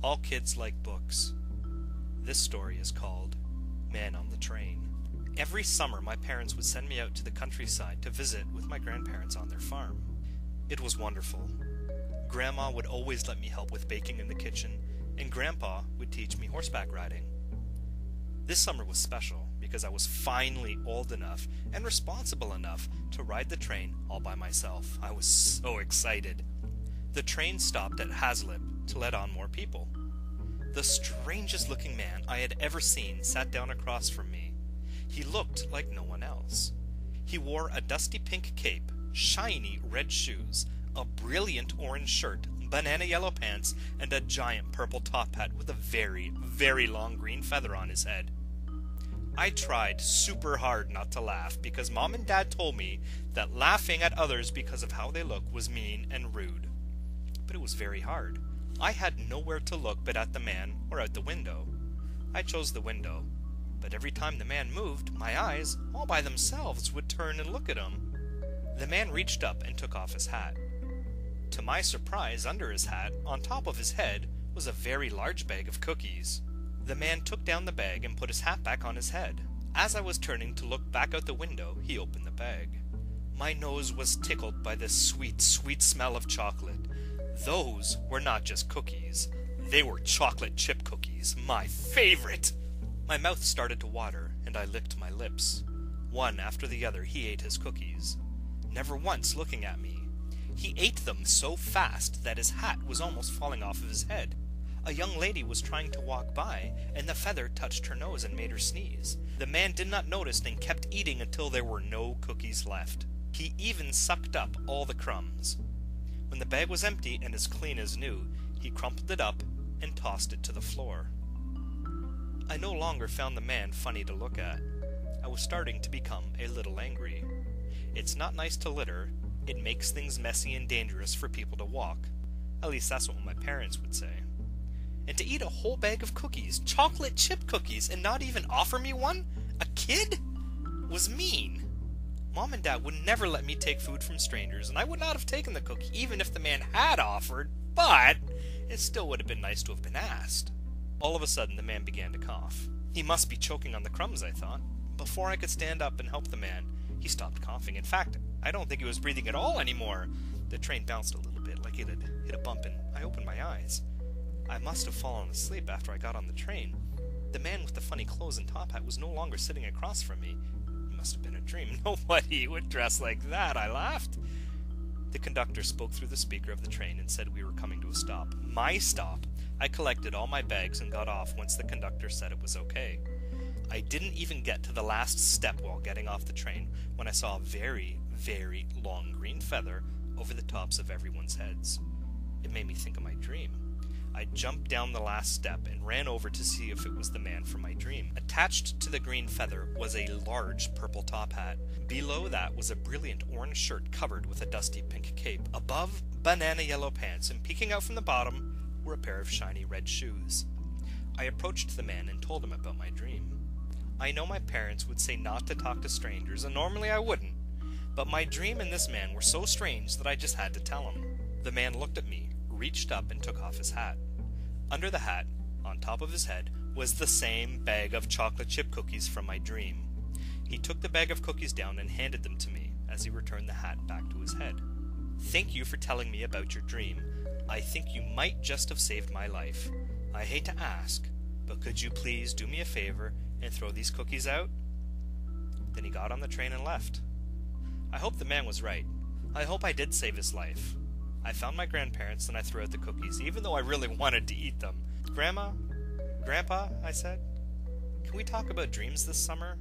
All kids like books. This story is called Man on the Train. Every summer my parents would send me out to the countryside to visit with my grandparents on their farm. It was wonderful. Grandma would always let me help with baking in the kitchen, and Grandpa would teach me horseback riding. This summer was special because I was finally old enough and responsible enough to ride the train all by myself. I was so excited. The train stopped at Haslip to let on more people. The strangest looking man I had ever seen sat down across from me. He looked like no one else. He wore a dusty pink cape, shiny red shoes, a brilliant orange shirt, banana yellow pants, and a giant purple top hat with a very, very long green feather on his head. I tried super hard not to laugh because Mom and Dad told me that laughing at others because of how they look was mean and rude. But it was very hard. I had nowhere to look but at the man or out the window. I chose the window, but every time the man moved, my eyes, all by themselves, would turn and look at him. The man reached up and took off his hat. To my surprise, under his hat, on top of his head, was a very large bag of cookies. The man took down the bag and put his hat back on his head. As I was turning to look back out the window, he opened the bag. My nose was tickled by the sweet, sweet smell of chocolate. Those were not just cookies. They were chocolate chip cookies, my favorite! My mouth started to water, and I licked my lips. One after the other, he ate his cookies, never once looking at me. He ate them so fast that his hat was almost falling off of his head. A young lady was trying to walk by, and the feather touched her nose and made her sneeze. The man did not notice and kept eating until there were no cookies left. He even sucked up all the crumbs. When the bag was empty and as clean as new, he crumpled it up and tossed it to the floor. I no longer found the man funny to look at. I was starting to become a little angry. It's not nice to litter. It makes things messy and dangerous for people to walk. At least that's what my parents would say. And to eat a whole bag of cookies, chocolate chip cookies, and not even offer me one? A kid? Was mean. Mom and Dad would never let me take food from strangers, and I would not have taken the cookie even if the man had offered, but it still would have been nice to have been asked. All of a sudden, the man began to cough. He must be choking on the crumbs, I thought. Before I could stand up and help the man, he stopped coughing. In fact, I don't think he was breathing at all anymore. The train bounced a little bit, like it had hit a bump, and I opened my eyes. I must have fallen asleep after I got on the train. The man with the funny clothes and top hat was no longer sitting across from me. It must have been a dream. Nobody would dress like that, I laughed. The conductor spoke through the speaker of the train and said we were coming to a stop. My stop! I collected all my bags and got off once the conductor said it was okay. I didn't even get to the last step while getting off the train when I saw a very, very long green feather over the tops of everyone's heads. It made me think of my dream. I jumped down the last step and ran over to see if it was the man from my dream. Attached to the green feather was a large purple top hat. Below that was a brilliant orange shirt covered with a dusty pink cape. Above, banana yellow pants, and peeking out from the bottom were a pair of shiny red shoes. I approached the man and told him about my dream. I know my parents would say not to talk to strangers, and normally I wouldn't, but my dream and this man were so strange that I just had to tell him. The man looked at me, reached up, and took off his hat. Under the hat, on top of his head, was the same bag of chocolate chip cookies from my dream. He took the bag of cookies down and handed them to me as he returned the hat back to his head. Thank you for telling me about your dream. I think you might just have saved my life. I hate to ask, but could you please do me a favor and throw these cookies out? Then he got on the train and left. I hope the man was right. I hope I did save his life. I found my grandparents and I threw out the cookies, even though I really wanted to eat them. Grandma? Grandpa? I said. Can we talk about dreams this summer?